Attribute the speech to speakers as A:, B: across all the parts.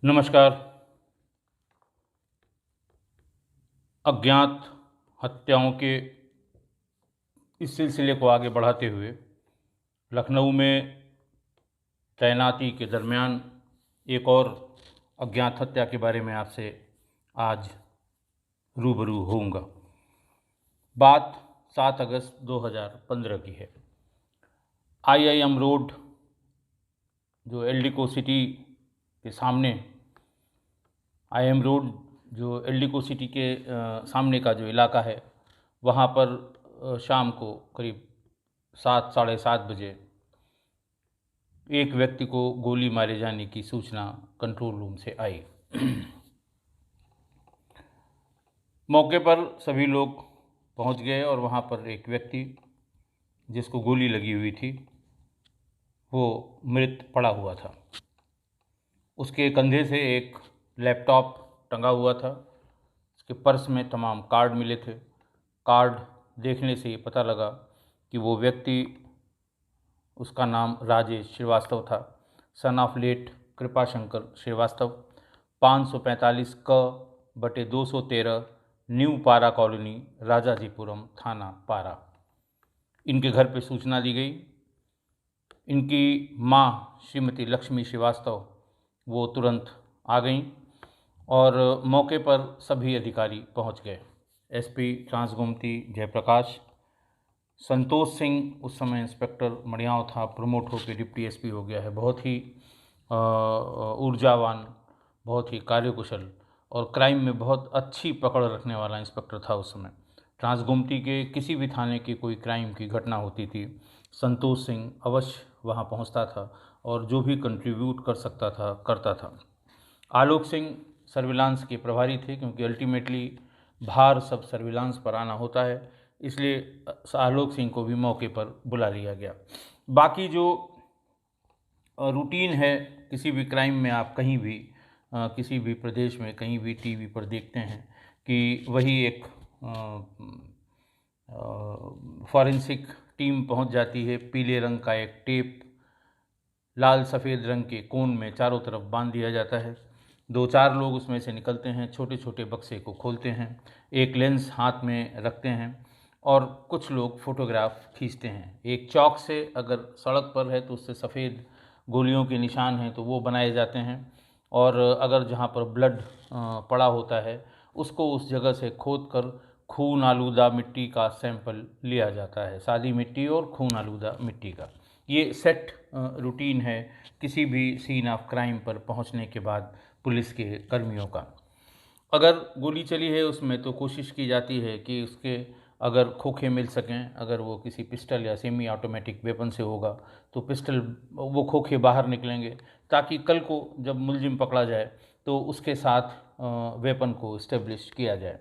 A: नमस्कार। अज्ञात हत्याओं के इस सिलसिले को आगे बढ़ाते हुए लखनऊ में तैनाती के दरमियान एक और अज्ञात हत्या के बारे में आपसे आज रूबरू होऊंगा। बात 7 अगस्त 2015 की है। IIM रोड जो एल्डिको सिटी के सामने IIM रोड जो एल्डिको सिटी के सामने का जो इलाका है, वहाँ पर शाम को करीब 7 साढ़े 7 बजे एक व्यक्ति को गोली मारे जाने की सूचना कंट्रोल रूम से आई। मौके पर सभी लोग पहुंच गए और वहाँ पर एक व्यक्ति जिसको गोली लगी हुई थी वो मृत पड़ा हुआ था। उसके कंधे से एक लैपटॉप टंगा हुआ था। उसके पर्स में तमाम कार्ड मिले थे। कार्ड देखने से ये पता लगा कि वो व्यक्ति, उसका नाम राजेश श्रीवास्तव था, son of late Kripashankar Srivastava, 545 क/बटे 213 न्यू पारा कॉलोनी, राजाजीपुरम, थाना पारा। इनके घर पे सूचना दी गई। इनकी माँ श्रीमती लक्ष्मी श्रीवास्तव वो तुरंत आ गईं और मौके पर सभी अधिकारी पहुंच गए। SP ट्रांसगोमती जयप्रकाश, संतोष सिंह उस समय इंस्पेक्टर मड़ियाँव था, प्रमोट होकर डिप्टी SP हो गया है। बहुत ही ऊर्जावान, बहुत ही कार्यकुशल और क्राइम में बहुत अच्छी पकड़ रखने वाला इंस्पेक्टर था उस समय। ट्रांसगोमती के किसी भी थाने की कोई क्राइम की घटना होती थी, संतोष सिंह अवश्य वहाँ पहुँचता था और जो भी कंट्रीब्यूट कर सकता था करता था। आलोक सिंह सर्विलांस के प्रभारी थे, क्योंकि अल्टीमेटली भार सब सर्विलांस पर आना होता है, इसलिए आलोक सिंह को भी मौके पर बुला लिया गया। बाकी जो रूटीन है किसी भी क्राइम में, आप कहीं भी किसी भी प्रदेश में कहीं भी TV पर देखते हैं कि वही एक फॉरेंसिक टीम पहुंच जाती है। पीले रंग का एक टेप लाल सफ़ेद रंग के कोन में चारों तरफ बांध दिया जाता है। 2-4 लोग उसमें से निकलते हैं, छोटे छोटे बक्से को खोलते हैं, एक लेंस हाथ में रखते हैं और कुछ लोग फोटोग्राफ खींचते हैं। एक चौक से, अगर सड़क पर है तो उससे सफ़ेद गोलियों के निशान हैं तो वो बनाए जाते हैं, और अगर जहाँ पर ब्लड पड़ा होता है उसको उस जगह से खोद कर खून आलूदा मिट्टी का सैंपल लिया जाता है, सादी मिट्टी और खून आलूदा मिट्टी का। ये सेट रूटीन है किसी भी सीन ऑफ क्राइम पर पहुंचने के बाद पुलिस के कर्मियों का। अगर गोली चली है उसमें तो कोशिश की जाती है कि उसके अगर खोखे मिल सकें, अगर वो किसी पिस्टल या सेमी ऑटोमेटिक वेपन से होगा तो पिस्टल वो खोखे बाहर निकलेंगे, ताकि कल को जब मुलजिम पकड़ा जाए तो उसके साथ वेपन को इस्टेब्लिश किया जाए।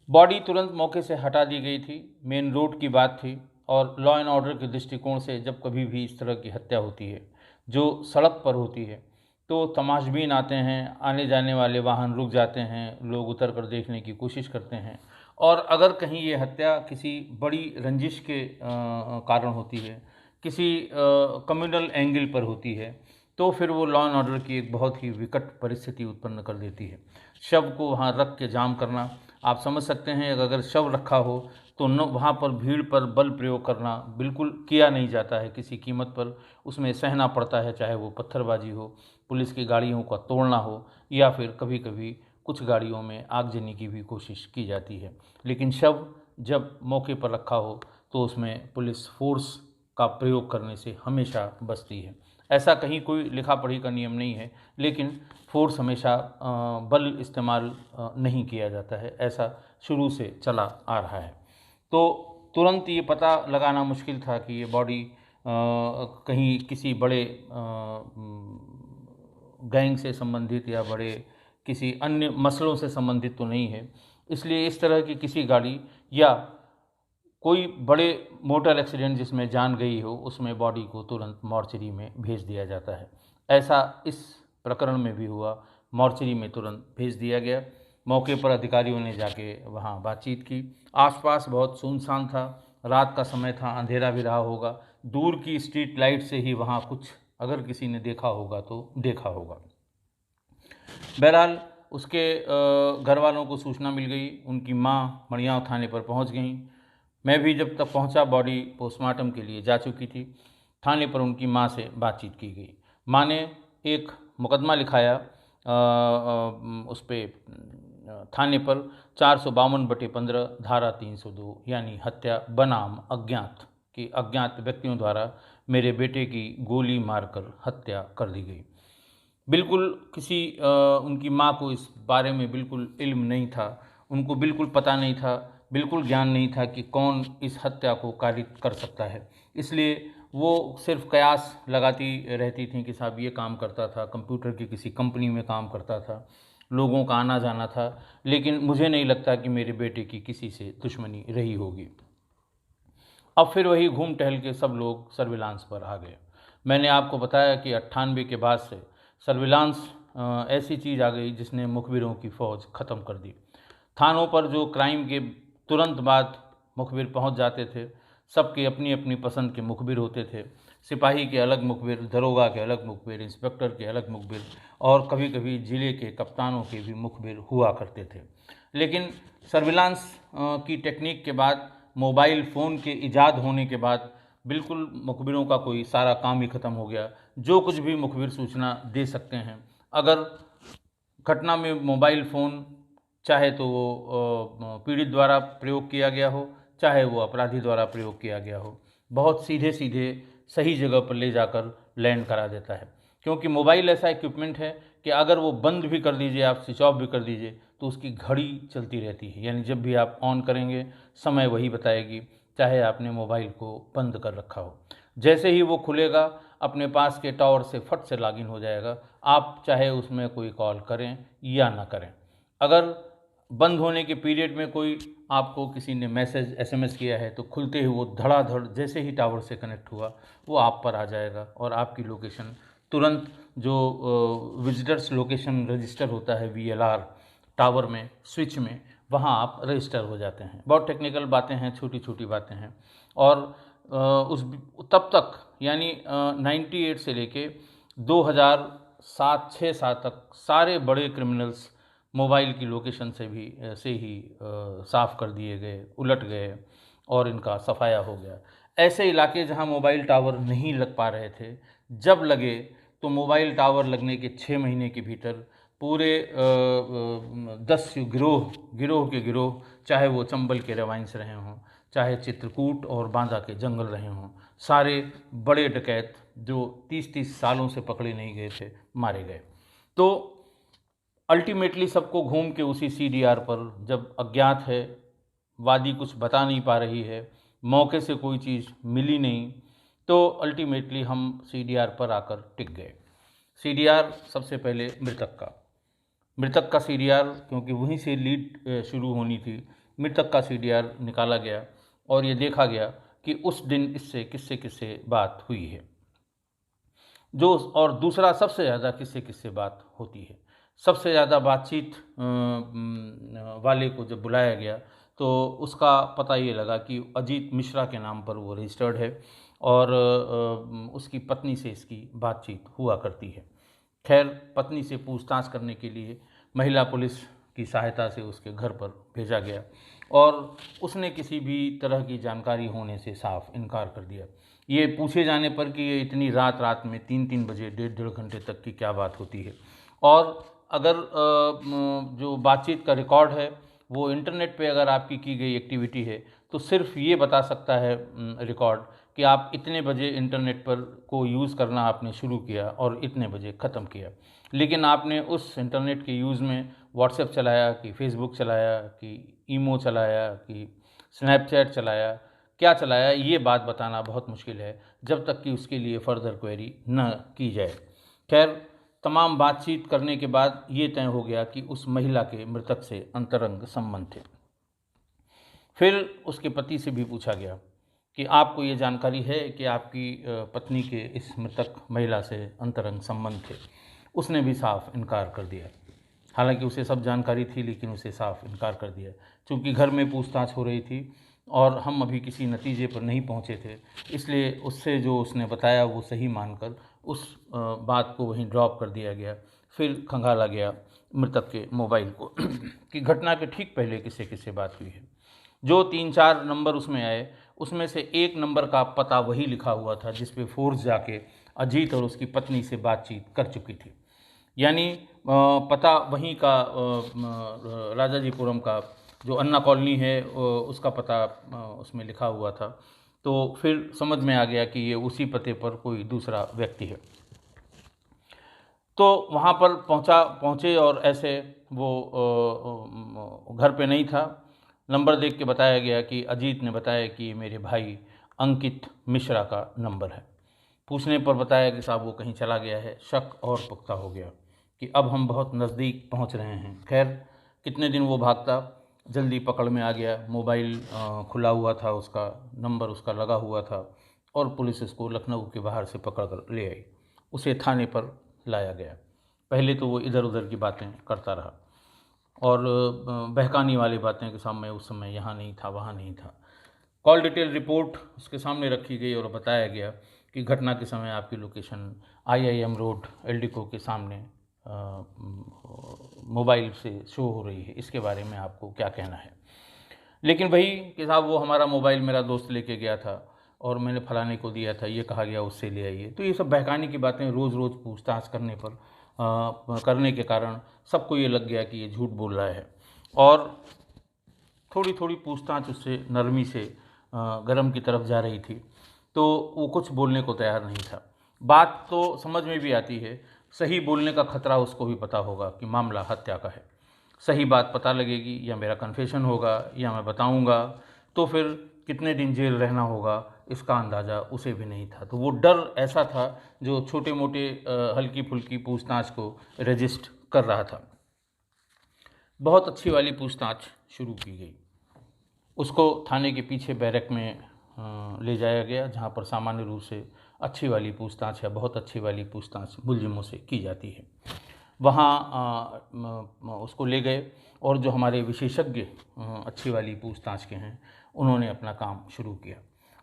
A: बॉडी तुरंत मौके से हटा दी गई थी। मेन रोड की बात थी और लॉ एंड ऑर्डर के दृष्टिकोण से जब कभी भी इस तरह की हत्या होती है जो सड़क पर होती है तो तमाशबीन आते हैं, आने जाने वाले वाहन रुक जाते हैं, लोग उतर कर देखने की कोशिश करते हैं। और अगर कहीं ये हत्या किसी बड़ी रंजिश के कारण होती है, किसी कम्युनल एंगल पर होती है, तो फिर वो लॉ एंड ऑर्डर की एक बहुत ही विकट परिस्थिति उत्पन्न कर देती है। शव को वहाँ रख के जाम करना, आप समझ सकते हैं अगर शव रखा हो तो न वहाँ पर भीड़ पर बल प्रयोग करना बिल्कुल किया नहीं जाता है किसी कीमत पर। उसमें सहना पड़ता है, चाहे वो पत्थरबाजी हो, पुलिस की गाड़ियों का तोड़ना हो, या फिर कभी कभी कुछ गाड़ियों में आगजनी की भी कोशिश की जाती है। लेकिन शव जब मौके पर रखा हो तो उसमें पुलिस फोर्स का प्रयोग करने से हमेशा बचती है। ऐसा कहीं कोई लिखा पढ़ी का नियम नहीं है, लेकिन फोर्स हमेशा बल इस्तेमाल नहीं किया जाता है, ऐसा शुरू से चला आ रहा है। तो तुरंत ये पता लगाना मुश्किल था कि ये बॉडी कहीं किसी बड़े गैंग से संबंधित या बड़े किसी अन्य मसलों से संबंधित तो नहीं है, इसलिए इस तरह की किसी गाड़ी या कोई बड़े मोटर एक्सीडेंट जिसमें जान गई हो उसमें बॉडी को तुरंत मॉर्चरी में भेज दिया जाता है। ऐसा इस प्रकरण में भी हुआ, मॉर्चरी में तुरंत भेज दिया गया। मौके पर अधिकारियों ने जाके वहाँ बातचीत की। आसपास बहुत सुनसान था, रात का समय था, अंधेरा भी रहा होगा। दूर की स्ट्रीट लाइट से ही वहाँ कुछ अगर किसी ने देखा होगा तो देखा होगा। बहरहाल उसके घर वालों को सूचना मिल गई, उनकी माँ मड़ियांव थाने पर पहुंच गई। मैं भी जब तक पहुंचा बॉडी पोस्टमार्टम के लिए जा चुकी थी। थाने पर उनकी माँ से बातचीत की गई। माँ ने एक मुकदमा लिखाया उस पे थाने पर 452/15 धारा 302 यानी हत्या बनाम अज्ञात कि अज्ञात व्यक्तियों द्वारा मेरे बेटे की गोली मारकर हत्या कर दी गई। बिल्कुल किसी उनकी माँ को इस बारे में बिल्कुल इल्म नहीं था, उनको बिल्कुल पता नहीं था, बिल्कुल ज्ञान नहीं था कि कौन इस हत्या को कारित कर सकता है। इसलिए वो सिर्फ कयास लगाती रहती थीं कि साहब ये काम करता था, कंप्यूटर की किसी कंपनी में काम करता था, लोगों का आना जाना था, लेकिन मुझे नहीं लगता कि मेरे बेटे की किसी से दुश्मनी रही होगी। अब फिर वही घूम टहल के सब लोग सर्विलांस पर आ गए। मैंने आपको बताया कि 98 के बाद से सर्विलांस ऐसी चीज़ आ गई जिसने मुखबिरों की फ़ौज ख़त्म कर दी। थानों पर जो क्राइम के तुरंत बाद मुखबिर पहुंच जाते थे, सबके अपनी अपनी पसंद के मुखबिर होते थे। सिपाही के अलग मुखबिर, दरोगा के अलग मुखबिर, इंस्पेक्टर के अलग मुखबिर और कभी कभी ज़िले के कप्तानों के भी मुखबिर हुआ करते थे। लेकिन सर्विलांस की टेक्निक के बाद, मोबाइल फ़ोन के ईजाद होने के बाद बिल्कुल मुखबिरों का कोई सारा काम ही ख़त्म हो गया। जो कुछ भी मुखबिर सूचना दे सकते हैं, अगर घटना में मोबाइल फ़ोन चाहे तो वो पीड़ित द्वारा प्रयोग किया गया हो, चाहे वो अपराधी द्वारा प्रयोग किया गया हो, बहुत सीधे सीधे सही जगह पर ले जाकर लैंड करा देता है। क्योंकि मोबाइल ऐसा इक्विपमेंट है कि अगर वो बंद भी कर दीजिए, आप स्विच ऑफ भी कर दीजिए, तो उसकी घड़ी चलती रहती है, यानी जब भी आप ऑन करेंगे समय वही बताएगी, चाहे आपने मोबाइल को बंद कर रखा हो। जैसे ही वो खुलेगा, अपने पास के टावर से फट से लॉगिन हो जाएगा, आप चाहे उसमें कोई कॉल करें या ना करें। अगर बंद होने के पीरियड में कोई आपको किसी ने मैसेज एसएमएस किया है, तो खुलते ही वो धड़ाधड़ जैसे ही टावर से कनेक्ट हुआ वो आप पर आ जाएगा और आपकी लोकेशन तुरंत, जो विजिटर्स लोकेशन रजिस्टर होता है वीएलआर टावर में, स्विच में, वहाँ आप रजिस्टर हो जाते हैं। बहुत टेक्निकल बातें हैं, छोटी छोटी बातें हैं। और उस तब तक यानी 98 से लेके 2007-6-7 तक सारे बड़े क्रिमिनल्स मोबाइल की लोकेशन से ही साफ़ कर दिए गए, उलट गए और इनका सफाया हो गया। ऐसे इलाके जहां मोबाइल टावर नहीं लग पा रहे थे, जब लगे तो मोबाइल टावर लगने के 6 महीने के भीतर पूरे 10 गिरोह के गिरोह, चाहे वो चंबल के रेवाइंस रहे हों, चाहे चित्रकूट और बांदा के जंगल रहे हों, सारे बड़े डकैत जो 30-30 सालों से पकड़े नहीं गए थे, मारे गए। तो अल्टीमेटली सबको घूम के उसी सीडीआर पर, जब अज्ञात है, वादी कुछ बता नहीं पा रही है, मौके से कोई चीज़ मिली नहीं, तो अल्टीमेटली हम सीडीआर पर आकर टिक गए। सीडीआर सबसे पहले मृतक का सीडीआर, क्योंकि वहीं से लीड शुरू होनी थी, मृतक का सीडीआर निकाला गया और ये देखा गया कि उस दिन इससे किससे किससे बात हुई है, जो और दूसरा सबसे ज़्यादा किससे किससे बात होती है। सबसे ज़्यादा बातचीत वाले को जब बुलाया गया तो उसका पता ये लगा कि अजीत मिश्रा के नाम पर वो रजिस्टर्ड है और उसकी पत्नी से इसकी बातचीत हुआ करती है। खैर, पत्नी से पूछताछ करने के लिए महिला पुलिस की सहायता से उसके घर पर भेजा गया और उसने किसी भी तरह की जानकारी होने से साफ इनकार कर दिया। ये पूछे जाने पर कि ये इतनी रात रात में 3-3 बजे 1.5 घंटे तक की क्या बात होती है, और अगर जो बातचीत का रिकॉर्ड है वो इंटरनेट पे अगर आपकी की गई एक्टिविटी है, तो सिर्फ ये बता सकता है रिकॉर्ड कि आप इतने बजे इंटरनेट पर को यूज़ करना आपने शुरू किया और इतने बजे ख़त्म किया। लेकिन आपने उस इंटरनेट के यूज़ में व्हाट्सएप चलाया कि फेसबुक चलाया कि ईमो चलाया कि स्नैपचैट चलाया, क्या चलाया, ये बात बताना बहुत मुश्किल है जब तक कि उसके लिए फ़र्दर क्वेरी न की जाए। खैर, तमाम बातचीत करने के बाद ये तय हो गया कि उस महिला के मृतक से अंतरंग संबंध थे। फिर उसके पति से भी पूछा गया कि आपको ये जानकारी है कि आपकी पत्नी के इस मृतक महिला से अंतरंग संबंध थे। उसने भी साफ इनकार कर दिया। हालांकि उसे सब जानकारी थी, लेकिन उसे साफ इनकार कर दिया। चूँकि घर में पूछताछ हो रही थी और हम अभी किसी नतीजे पर नहीं पहुँचे थे, इसलिए उससे जो उसने बताया वो सही मानकर उस बात को वहीं ड्रॉप कर दिया गया। फिर खंगाला गया मृतक के मोबाइल को कि घटना के ठीक पहले किससे किससे बात हुई है। जो 3-4 नंबर उसमें आए, उसमें से एक नंबर का पता वही लिखा हुआ था जिस पे फोर्स जाके अजीत और उसकी पत्नी से बातचीत कर चुकी थी। यानी पता वहीं का राजाजीपुरम का जो अन्ना कॉलोनी है उसका पता उसमें लिखा हुआ था। तो फिर समझ में आ गया कि ये उसी पते पर कोई दूसरा व्यक्ति है। तो वहाँ पर पहुँचे और ऐसे वो घर पे नहीं था। नंबर देख के बताया गया कि अजीत ने बताया कि ये मेरे भाई अंकित मिश्रा का नंबर है। पूछने पर बताया कि साहब वो कहीं चला गया है। शक और पुख्ता हो गया कि अब हम बहुत नज़दीक पहुंच रहे हैं। खैर कितने दिन वो भागता, जल्दी पकड़ में आ गया। मोबाइल खुला हुआ था, उसका नंबर उसका लगा हुआ था और पुलिस इसको लखनऊ के बाहर से पकड़ कर ले आई। उसे थाने पर लाया गया। पहले तो वो इधर उधर की बातें करता रहा और बहकाने वाली बातें कि साहब मैं उस समय यहाँ नहीं था, वहाँ नहीं था। कॉल डिटेल रिपोर्ट उसके सामने रखी गई और बताया गया कि घटना के समय आपकी लोकेशन IIM रोड एल्डिको के सामने मोबाइल से शो हो रही है, इसके बारे में आपको क्या कहना है। लेकिन वही कि साहब वो हमारा मोबाइल मेरा दोस्त लेके गया था और मैंने फलाने को दिया था, ये कहा गया उससे ले आइए। तो ये सब बहकाने की बातें रोज़ रोज़ पूछताछ करने के कारण सबको ये लग गया कि ये झूठ बोल रहा है। और थोड़ी थोड़ी पूछताछ उससे नरमी से गरम की तरफ जा रही थी, तो वो कुछ बोलने को तैयार नहीं था। बात तो समझ में भी आती है, सही बोलने का खतरा उसको भी पता होगा कि मामला हत्या का है। सही बात पता लगेगी या मेरा कन्फेशन होगा या मैं बताऊंगा, तो फिर कितने दिन जेल रहना होगा इसका अंदाज़ा उसे भी नहीं था। तो वो डर ऐसा था जो छोटे मोटे हल्की फुल्की पूछताछ को रजिस्ट कर रहा था। बहुत अच्छी वाली पूछताछ शुरू की गई। उसको थाने के पीछे बैरक में ले जाया गया, जहाँ पर सामान्य रूप से अच्छी वाली पूछताछ या बहुत अच्छी वाली पूछताछ मुलजिमों से की जाती है। वहाँ उसको ले गए और जो हमारे विशेषज्ञ अच्छी वाली पूछताछ के हैं, उन्होंने अपना काम शुरू किया।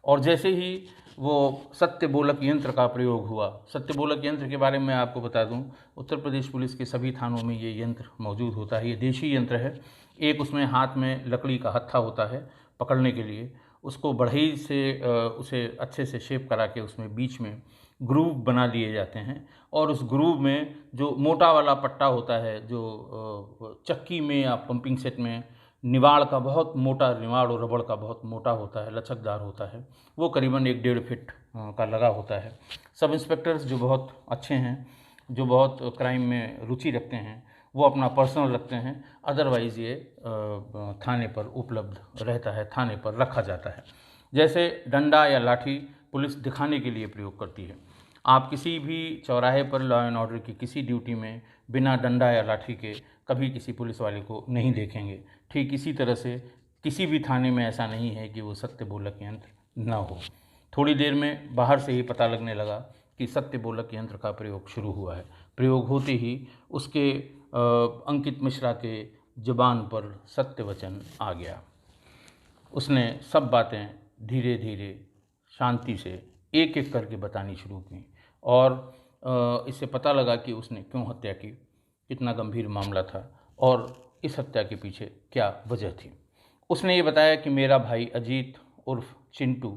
A: और जैसे ही वो सत्य बोलक यंत्र का प्रयोग हुआ, सत्य बोलक यंत्र के बारे में आपको बता दूं, उत्तर प्रदेश पुलिस के सभी थानों में ये यंत्र मौजूद होता है। ये देशी यंत्र है। एक उसमें हाथ में लकड़ी का हत्था होता है पकड़ने के लिए, उसको बढ़ई से उसे अच्छे से शेप करा के उसमें बीच में ग्रूव बना दिए जाते हैं और उस ग्रूव में जो मोटा वाला पट्टा होता है, जो चक्की में या पंपिंग सेट में निवाड़ का बहुत मोटा, निवाड़ और रबड़ का बहुत मोटा होता है, लचकदार होता है, वो करीबन 1-1.5 फीट का लगा होता है। सब इंस्पेक्टर्स जो बहुत अच्छे हैं, जो बहुत क्राइम में रुचि रखते हैं, वो अपना पर्सनल रखते हैं। अदरवाइज़ ये थाने पर उपलब्ध रहता है, थाने पर रखा जाता है। जैसे डंडा या लाठी पुलिस दिखाने के लिए प्रयोग करती है। आप किसी भी चौराहे पर लॉ एंड ऑर्डर की किसी ड्यूटी में बिना डंडा या लाठी के कभी किसी पुलिस वाले को नहीं देखेंगे। ठीक इसी तरह से किसी भी थाने में ऐसा नहीं है कि वो सत्य बोलक यंत्र न हो। थोड़ी देर में बाहर से ही पता लगने लगा कि सत्य बोलक यंत्र का प्रयोग शुरू हुआ है। प्रयोग होते ही उसके अंकित मिश्रा के ज़ुबान पर सत्य वचन आ गया। उसने सब बातें धीरे धीरे शांति से एक एक करके बतानी शुरू की और इससे पता लगा कि उसने क्यों हत्या की, कितना गंभीर मामला था और इस हत्या के पीछे क्या वजह थी। उसने ये बताया कि मेरा भाई अजीत उर्फ चिंटू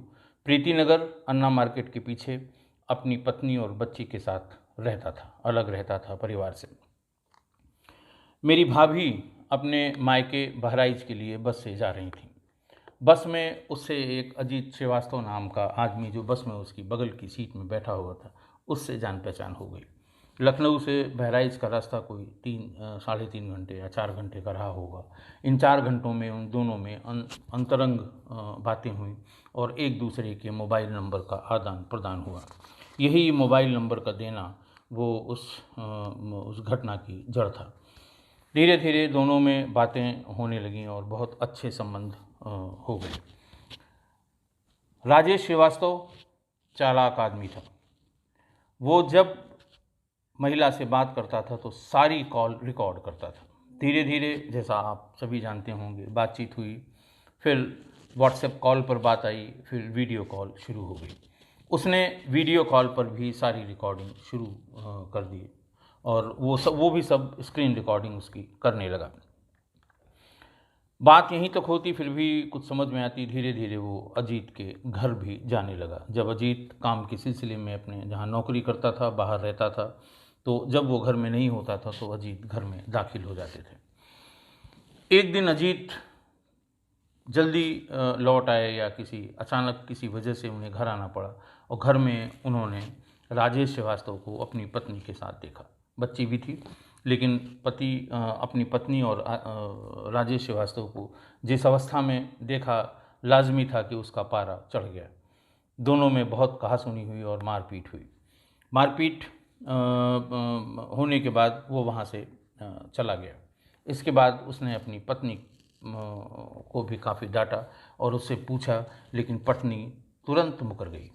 A: प्रीतिनगर अन्ना मार्केट के पीछे अपनी पत्नी और बच्ची के साथ रहता था, अलग रहता था परिवार से। मेरी भाभी अपने मायके बहराइच के लिए बस से जा रही थी। बस में उससे एक अजीत श्रीवास्तव नाम का आदमी, जो बस में उसकी बगल की सीट में बैठा हुआ था, उससे जान पहचान हो गई। लखनऊ से बहराइच का रास्ता कोई 3-3.5 घंटे या 4 घंटे का रहा होगा। इन 4 घंटों में उन दोनों में अंतरंग बातें हुई और एक दूसरे के मोबाइल नंबर का आदान प्रदान हुआ। यही मोबाइल नंबर का देना वो उस घटना की जड़ था। धीरे धीरे दोनों में बातें होने लगीं और बहुत अच्छे संबंध हो गए। राजेश श्रीवास्तव चालाक आदमी था। वो जब महिला से बात करता था तो सारी कॉल रिकॉर्ड करता था। धीरे धीरे, जैसा आप सभी जानते होंगे, बातचीत हुई, फिर व्हाट्सएप कॉल पर बात आई, फिर वीडियो कॉल शुरू हो गई। उसने वीडियो कॉल पर भी सारी रिकॉर्डिंग शुरू कर दी और वो भी सब स्क्रीन रिकॉर्डिंग उसकी करने लगा। बात यहीं तक होती, फिर भी कुछ समझ में आती। धीरे धीरे वो अजीत के घर भी जाने लगा। जब अजीत काम के सिलसिले में अपने जहाँ नौकरी करता था बाहर रहता था, तो जब वो घर में नहीं होता था तो अजीत घर में दाखिल हो जाते थे। एक दिन अजीत जल्दी लौट आए या अचानक किसी वजह से उन्हें घर आना पड़ा, और घर में उन्होंने राजेश श्रीवास्तव को अपनी पत्नी के साथ देखा। बच्ची भी थी, लेकिन अपनी पत्नी और राजेश श्रीवास्तव को जिस अवस्था में देखा, लाजमी था कि उसका पारा चढ़ गया। दोनों में बहुत कहासुनी हुई और मारपीट हुई। मारपीट होने के बाद वो वहाँ से चला गया। इसके बाद उसने अपनी पत्नी को भी काफ़ी डांटा और उससे पूछा, लेकिन पत्नी तुरंत मुकर गई।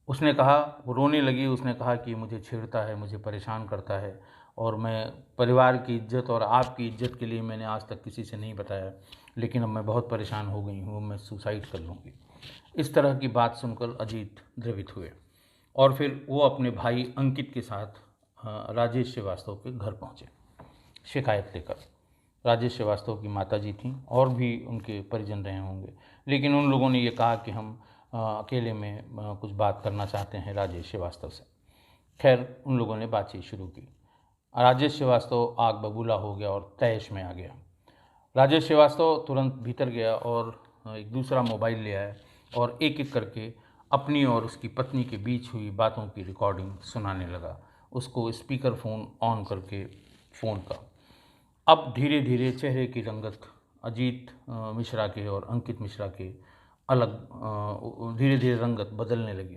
A: उसने कहा, वो रोने लगी। उसने कहा कि मुझे छेड़ता है, मुझे परेशान करता है, और मैं परिवार की इज्जत और आपकी इज्जत के लिए मैंने आज तक किसी से नहीं बताया, लेकिन अब मैं बहुत परेशान हो गई हूँ, मैं सुसाइड कर लूँगी। इस तरह की बात सुनकर अजीत द्रवित हुए और फिर वो अपने भाई अंकित के साथ राजेश श्रीवास्तव के घर पहुँचे शिकायत लेकर। राजेश श्रीवास्तव की माताजी थीं, और भी उनके परिजन रहे होंगे, लेकिन उन लोगों ने ये कहा कि हम अकेले में कुछ बात करना चाहते हैं राजेश श्रीवास्तव से। खैर, उन लोगों ने बातचीत शुरू की। राजेश श्रीवास्तव आग बबूला हो गया और तैश में आ गया। राजेश श्रीवास्तव तुरंत भीतर गया और एक दूसरा मोबाइल ले आया और एक एक करके अपनी और उसकी पत्नी के बीच हुई बातों की रिकॉर्डिंग सुनाने लगा, उसको स्पीकर फ़ोन ऑन करके फ़ोन का। अब धीरे धीरे चेहरे की रंगत अजीत मिश्रा के और अंकित मिश्रा के अलग धीरे धीरे रंगत बदलने लगी,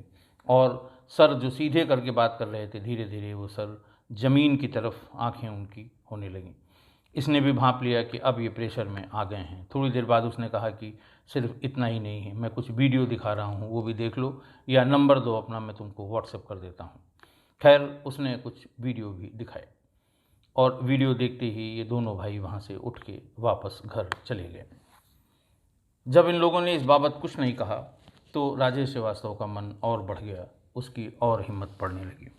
A: और सर जो सीधे करके बात कर रहे थे, धीरे धीरे वो सर ज़मीन की तरफ आंखें उनकी होने लगीं। इसने भी भांप लिया कि अब ये प्रेशर में आ गए हैं। थोड़ी देर बाद उसने कहा कि सिर्फ इतना ही नहीं है, मैं कुछ वीडियो दिखा रहा हूँ, वो भी देख लो, या नंबर दो अपना, मैं तुमको व्हाट्सएप कर देता हूँ। खैर, उसने कुछ वीडियो भी दिखाए, और वीडियो देखते ही ये दोनों भाई वहाँ से उठ के वापस घर चले गए। जब इन लोगों ने इस बाबत कुछ नहीं कहा तो राजेश श्रीवास्तव का मन और बढ़ गया, उसकी और हिम्मत पड़ने लगी।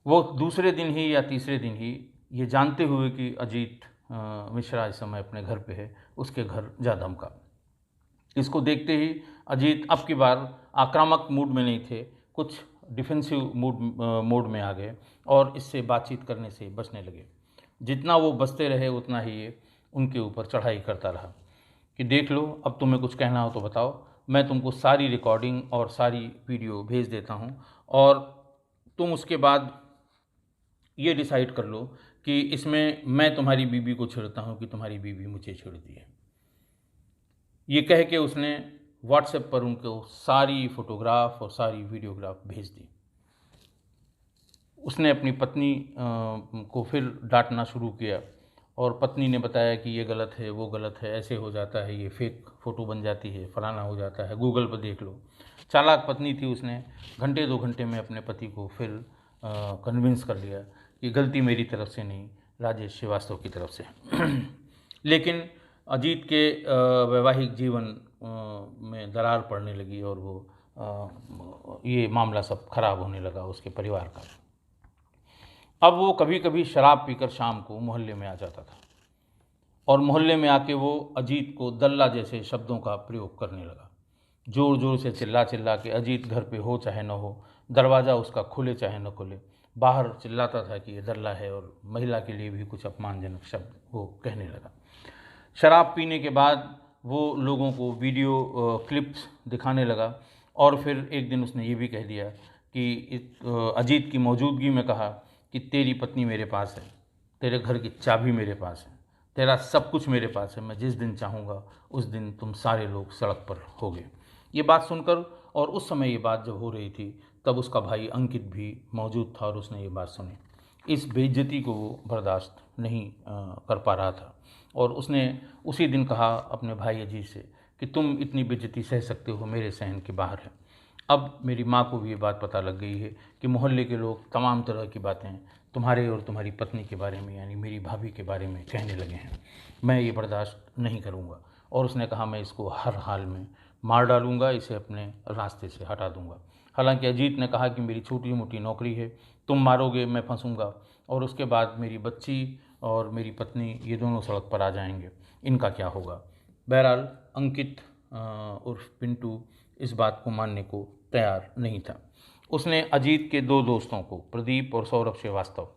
A: वो दूसरे दिन ही या तीसरे दिन ही, ये जानते हुए कि अजीत मिश्रा इस समय अपने घर पे है, उसके घर जा धमका। इसको देखते ही अजीत अब की बार आक्रामक मूड में नहीं थे, कुछ डिफेंसिव मोड में आ गए और इससे बातचीत करने से बचने लगे। जितना वो बचते रहे उतना ही ये उनके ऊपर चढ़ाई करता रहा कि देख लो, अब तुम्हें कुछ कहना हो तो बताओ, मैं तुमको सारी रिकॉर्डिंग और सारी वीडियो भेज देता हूँ, और तुम उसके बाद ये डिसाइड कर लो कि इसमें मैं तुम्हारी बीवी को छेड़ता हूँ कि तुम्हारी बीवी मुझे छेड़ती है। ये कह के उसने व्हाट्सएप पर उनको सारी फ़ोटोग्राफ और सारी वीडियोग्राफ भेज दी। उसने अपनी पत्नी को फिर डांटना शुरू किया, और पत्नी ने बताया कि ये गलत है, वो गलत है, ऐसे हो जाता है, ये फेक फ़ोटो बन जाती है, फलाना हो जाता है, गूगल पर देख लो। चालाक पत्नी थी, उसने घंटे 2 घंटे में अपने पति को फिर कन्विंस कर लिया कि गलती मेरी तरफ से नहीं, राजेश श्रीवास्तव की तरफ से। लेकिन अजीत के वैवाहिक जीवन में दरार पड़ने लगी, और वो ये मामला सब खराब होने लगा उसके परिवार का। अब वो कभी कभी शराब पीकर शाम को मोहल्ले में आ जाता था, और मोहल्ले में आके वो अजीत को दल्ला जैसे शब्दों का प्रयोग करने लगा। ज़ोर ज़ोर से चिल्ला चिल्ला के, अजीत घर पे हो चाहे न हो, दरवाज़ा उसका खुले चाहे न खुले, बाहर चिल्लाता था कि ये दल्ला है, और महिला के लिए भी कुछ अपमानजनक शब्द वो कहने लगा। शराब पीने के बाद वो लोगों को वीडियो क्लिप्स दिखाने लगा, और फिर एक दिन उसने ये भी कह दिया कि अजीत की मौजूदगी में कहा कि तेरी पत्नी मेरे पास है, तेरे घर की चाबी मेरे पास है, तेरा सब कुछ मेरे पास है, मैं जिस दिन चाहूँगा उस दिन तुम सारे लोग सड़क पर होगे। ये बात सुनकर, और उस समय ये बात जब हो रही थी, तब उसका भाई अंकित भी मौजूद था और उसने ये बात सुनी। इस बेइज्जती को वो बर्दाश्त नहीं कर पा रहा था, और उसने उसी दिन कहा अपने भाई अजीत से कि तुम इतनी बेइज्जती सह सकते हो, मेरे सहन के बाहर है। अब मेरी माँ को भी ये बात पता लग गई है कि मोहल्ले के लोग तमाम तरह की बातें तुम्हारे और तुम्हारी पत्नी के बारे में, यानी मेरी भाभी के बारे में कहने लगे हैं। मैं ये बर्दाश्त नहीं करूँगा। और उसने कहा, मैं इसको हर हाल में मार डालूँगा, इसे अपने रास्ते से हटा दूँगा। हालांकि अजीत ने कहा कि मेरी छोटी मोटी नौकरी है, तुम मारोगे, मैं फंसूंगा, और उसके बाद मेरी बच्ची और मेरी पत्नी ये दोनों सड़क पर आ जाएंगे, इनका क्या होगा। बहरहाल अंकित उर्फ पिंटू इस बात को मानने को तैयार नहीं था। उसने अजीत के दो दोस्तों को, प्रदीप और सौरभ श्रीवास्तव,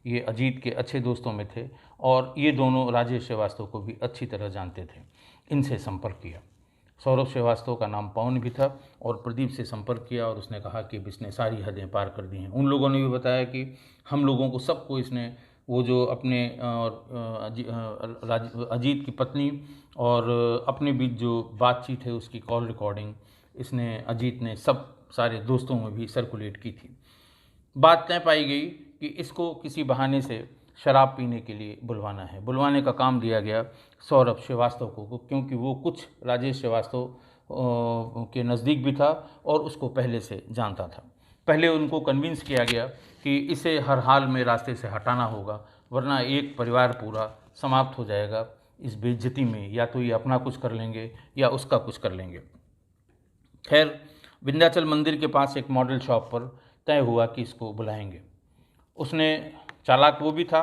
A: ये अजीत के अच्छे दोस्तों में थे और ये दोनों राजेश श्रीवास्तव को भी अच्छी तरह जानते थे, इनसे संपर्क किया। सौरभ श्रीवास्तव का नाम पवन भी था और प्रदीप से संपर्क किया और उसने कहा कि इसने सारी हदें पार कर दी हैं। उन लोगों ने भी बताया कि हम लोगों को सबको इसने, वो जो अपने अजीत की पत्नी और अपने बीच जो बातचीत है उसकी कॉल रिकॉर्डिंग इसने, अजीत ने सब सारे दोस्तों में भी सर्कुलेट की थी। बात तय पाई गई कि इसको किसी बहाने से शराब पीने के लिए बुलवाना है। बुलवाने का काम दिया गया सौरभ श्रीवास्तव को, क्योंकि वो कुछ राजेश श्रीवास्तव के नज़दीक भी था और उसको पहले से जानता था। पहले उनको कन्विंस किया गया कि इसे हर हाल में रास्ते से हटाना होगा, वरना एक परिवार पूरा समाप्त हो जाएगा इस बेइज्जती में, या तो ये अपना कुछ कर लेंगे या उसका कुछ कर लेंगे। खैर, विंध्याचल मंदिर के पास एक मॉडल शॉप पर तय हुआ कि इसको बुलाएंगे। उसने, चालाक वो भी था,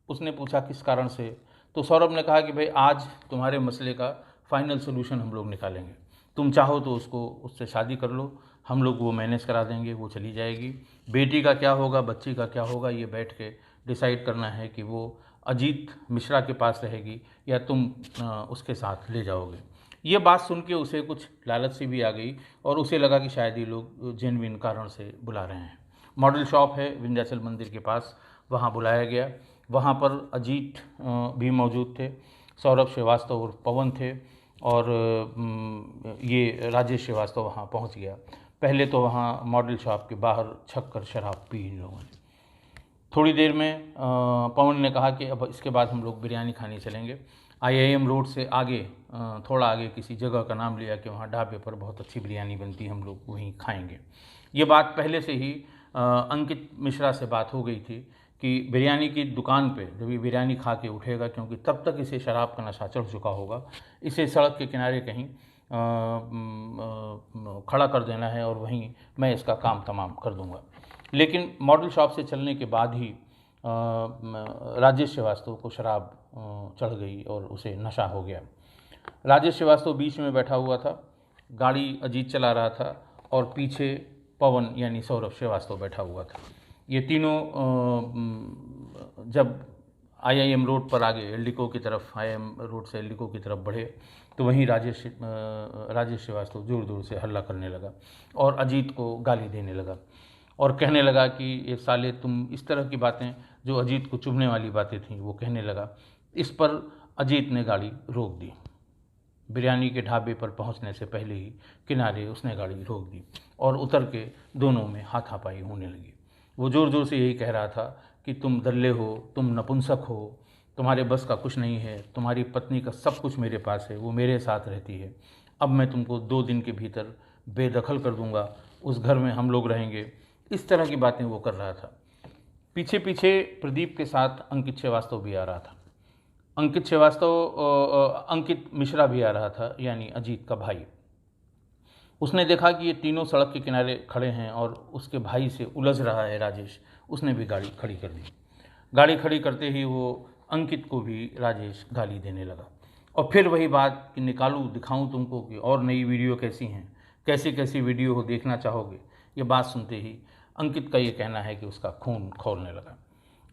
A: उसने पूछा किस कारण से, तो सौरभ ने कहा कि भाई आज तुम्हारे मसले का फाइनल सोल्यूशन हम लोग निकालेंगे, तुम चाहो तो उससे शादी कर लो, हम लोग वो मैनेज करा देंगे, वो चली जाएगी। बेटी का क्या होगा, बच्ची का क्या होगा, ये बैठ के डिसाइड करना है कि वो अजीत मिश्रा के पास रहेगी या तुम उसके साथ ले जाओगे। ये बात सुन के उसे कुछ लालच सी भी आ गई और उसे लगा कि शायद ये लोग जेन्युइन कारण से बुला रहे हैं। मॉडल शॉप है विंध्याचल मंदिर के पास, वहाँ बुलाया गया। वहाँ पर अजीत भी मौजूद थे, सौरभ श्रीवास्तव और पवन थे, और ये राजेश श्रीवास्तव वहाँ पहुँच गया। पहले तो वहाँ मॉडल शॉप के बाहर छक कर शराब पी इन लोगों ने। थोड़ी देर में पवन ने कहा कि अब इसके बाद हम लोग बिरयानी खाने चलेंगे। IIM रोड से आगे, थोड़ा आगे किसी जगह का नाम लिया कि वहाँ ढाबे पर बहुत अच्छी बिरयानी बनती है, हम लोग वहीं खाएंगे। ये बात पहले से ही अंकित मिश्रा से बात हो गई थी कि बिरयानी की दुकान पे जब ये बिरयानी खा के उठेगा, क्योंकि तब तक इसे शराब का नशा चढ़ चुका होगा, इसे सड़क के किनारे कहीं खड़ा कर देना है और वहीं मैं इसका काम तमाम कर दूंगा। लेकिन मॉडल शॉप से चलने के बाद ही राजेश श्रीवास्तव को शराब चढ़ गई और उसे नशा हो गया। राजेश श्रीवास्तव बीच में बैठा हुआ था, गाड़ी अजीत चला रहा था और पीछे पवन यानी सौरभ श्रीवास्तव बैठा हुआ था। ये तीनों जब IIM रोड पर आगे एल्डिको की तरफ, IIM रोड से एल्डिको की तरफ बढ़े तो वहीं राजेश श्रीवास्तव ज़ोर ज़ोर से हल्ला करने लगा और अजीत को गाली देने लगा और कहने लगा कि ये साले तुम, इस तरह की बातें जो अजीत को चुभने वाली बातें थीं वो कहने लगा। इस पर अजीत ने गाड़ी रोक दी। बिरयानी के ढाबे पर पहुंचने से पहले ही किनारे उसने गाड़ी रोक दी और उतर के दोनों में हाथापाई होने लगी। वो ज़ोर ज़ोर से यही कह रहा था कि तुम दल्ले हो, तुम नपुंसक हो, तुम्हारे बस का कुछ नहीं है, तुम्हारी पत्नी का सब कुछ मेरे पास है, वो मेरे साथ रहती है, अब मैं तुमको 2 दिन के भीतर बेदखल कर दूंगा, उस घर में हम लोग रहेंगे। इस तरह की बातें वो कर रहा था। पीछे पीछे प्रदीप के साथ अंकित श्रीवास्तव भी आ रहा था। अंकित मिश्रा भी आ रहा था, यानी अजीत का भाई। उसने देखा कि ये तीनों सड़क के किनारे खड़े हैं और उसके भाई से उलझ रहा है राजेश। उसने भी गाड़ी खड़ी कर दी। गाड़ी खड़ी करते ही वो अंकित को भी राजेश गाली देने लगा और फिर वही बात कि निकालूं, दिखाऊं तुमको कि और नई वीडियो कैसी हैं, कैसी कैसी वीडियो हो देखना चाहोगे। ये बात सुनते ही अंकित का ये कहना है कि उसका खून खौलने लगा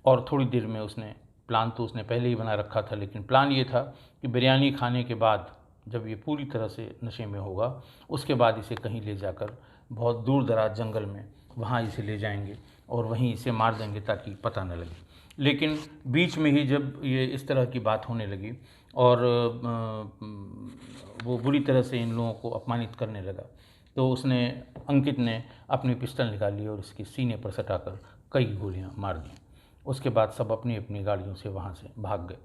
A: और थोड़ी देर में उसने, प्लान तो उसने पहले ही बना रखा था, लेकिन प्लान ये था कि बिरयानी खाने के बाद जब ये पूरी तरह से नशे में होगा उसके बाद इसे कहीं ले जाकर बहुत दूर दराज जंगल में वहाँ इसे ले जाएंगे और वहीं इसे मार देंगे ताकि पता न लगे। लेकिन बीच में ही जब ये इस तरह की बात होने लगी और वो बुरी तरह से इन लोगों को अपमानित करने लगा तो अंकित ने अपनी पिस्टल निकाली और उसके सीने पर सटाकर कई गोलियां मार दी। उसके बाद सब अपनी अपनी गाड़ियों से वहाँ से भाग गए।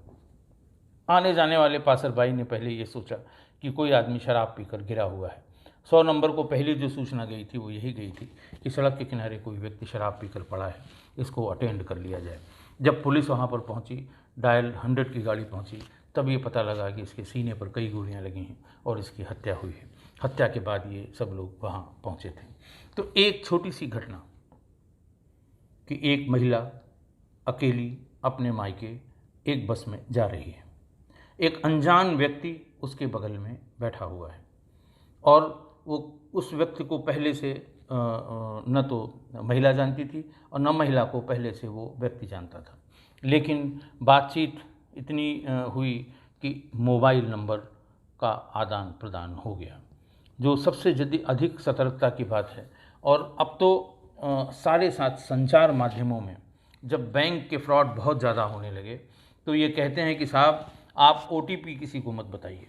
A: आने जाने वाले पासरबाई ने पहले ये सोचा कि कोई आदमी शराब पीकर गिरा हुआ है। 100 नंबर को पहली जो सूचना गई थी वो यही गई थी कि सड़क के किनारे कोई व्यक्ति शराब पीकर पड़ा है, इसको अटेंड कर लिया जाए। जब पुलिस वहाँ पर पहुँची, डायल 100 की गाड़ी पहुँची, तब ये पता लगा कि इसके सीने पर कई गोलियाँ लगी हैं और इसकी हत्या हुई है। हत्या के बाद ये सब लोग वहाँ पहुँचे थे। तो एक छोटी सी घटना कि एक महिला अकेली अपने मायके एक बस में जा रही है। एक अनजान व्यक्ति उसके बगल में बैठा हुआ है और वो उस व्यक्ति को पहले से न तो महिला जानती थी और न महिला को पहले से वो व्यक्ति जानता था, लेकिन बातचीत इतनी हुई कि मोबाइल नंबर का आदान प्रदान हो गया, जो सबसे अधिक सतर्कता की बात है। और अब तो सारे साथ संचार माध्यमों में जब बैंक के फ्रॉड बहुत ज़्यादा होने लगे तो ये कहते हैं कि साहब आप OTP किसी को मत बताइए,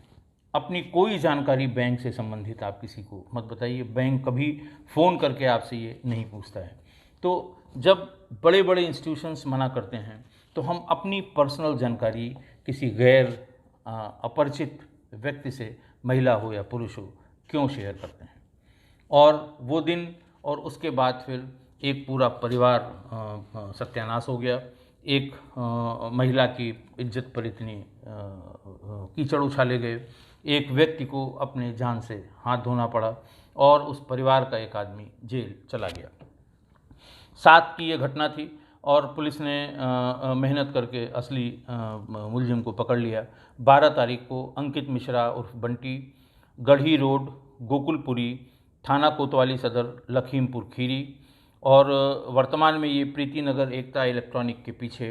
A: अपनी कोई जानकारी बैंक से संबंधित आप किसी को मत बताइए, बैंक कभी फ़ोन करके आपसे ये नहीं पूछता है। तो जब बड़े बड़े इंस्टीट्यूशंस मना करते हैं तो हम अपनी पर्सनल जानकारी किसी गैर अपरिचित व्यक्ति से, महिला हो या पुरुष हो, क्यों शेयर करते हैं। और वो दिन और उसके बाद फिर एक पूरा परिवार सत्यानाश हो गया। एक महिला की इज्जत पर इतनी कीचड़ उछाले गए, एक व्यक्ति को अपने जान से हाथ धोना पड़ा और उस परिवार का एक आदमी जेल चला गया। 7 की ये घटना थी और पुलिस ने मेहनत करके असली मुलजिम को पकड़ लिया। 12 तारीख को अंकित मिश्रा उर्फ बंटी, गढ़ी रोड, गोकुलपुरी, थाना कोतवाली सदर, लखीमपुर खीरी, और वर्तमान में ये प्रीति नगर एकता इलेक्ट्रॉनिक के पीछे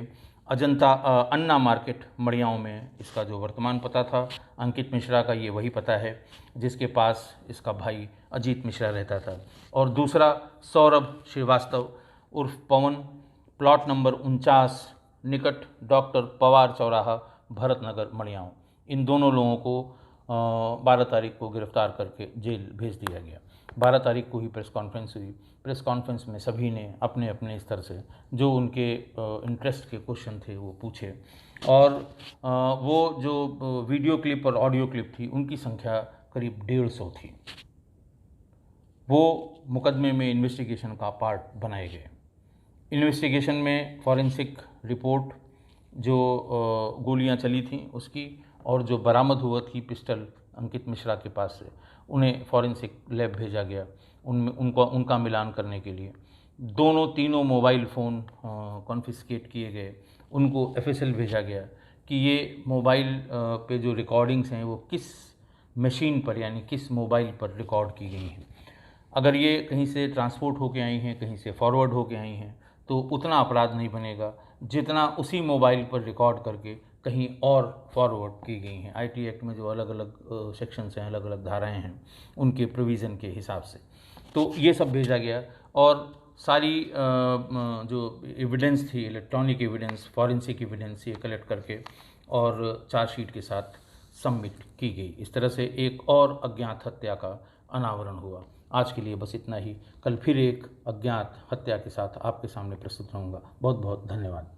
A: अजंता अन्ना मार्केट मड़ियाँव में इसका जो वर्तमान पता था, अंकित मिश्रा का ये वही पता है जिसके पास इसका भाई अजीत मिश्रा रहता था। और दूसरा सौरभ श्रीवास्तव उर्फ पवन, प्लॉट नंबर 49 निकट डॉक्टर पवार चौराहा, भरत नगर मड़ियाँव। इन दोनों लोगों को 12 तारीख को गिरफ्तार करके जेल भेज दिया गया। 12 तारीख को ही प्रेस कॉन्फ्रेंस हुई। प्रेस कॉन्फ्रेंस में सभी ने अपने अपने स्तर से जो उनके इंटरेस्ट के क्वेश्चन थे वो पूछे, और वो जो वीडियो क्लिप और ऑडियो क्लिप थी उनकी संख्या करीब 150 थी। वो मुकदमे में इन्वेस्टिगेशन का पार्ट बनाए गए। इन्वेस्टिगेशन में फॉरेंसिक रिपोर्ट, जो गोलियां चली थीं उसकी, और जो बरामद हुआ थी पिस्टल अंकित मिश्रा के पास से, उन्हें फॉरेंसिक लैब भेजा गया उनमें उनका मिलान करने के लिए। तीनों मोबाइल फ़ोन कॉन्फिस्केट किए गए, उनको FSL भेजा गया कि ये मोबाइल पे जो रिकॉर्डिंग्स हैं वो किस मशीन पर यानी किस मोबाइल पर रिकॉर्ड की गई हैं। अगर ये कहीं से ट्रांसपोर्ट होके आई हैं, कहीं से फॉरवर्ड होके आई हैं, तो उतना अपराध नहीं बनेगा जितना उसी मोबाइल पर रिकॉर्ड करके कहीं और फॉरवर्ड की गई हैं। IT एक्ट में जो अलग अलग सेक्शंस हैं, अलग अलग धाराएं हैं, उनके प्रोविज़न के हिसाब से तो ये सब भेजा गया। और सारी जो एविडेंस थी, इलेक्ट्रॉनिक एविडेंस, फॉरेंसिक एविडेंस, ये कलेक्ट करके और चार्जशीट के साथ सबमिट की गई। इस तरह से एक और अज्ञात हत्या का अनावरण हुआ। आज के लिए बस इतना ही। कल फिर एक अज्ञात हत्या के साथ आपके सामने प्रस्तुत रहूँगा। बहुत बहुत धन्यवाद।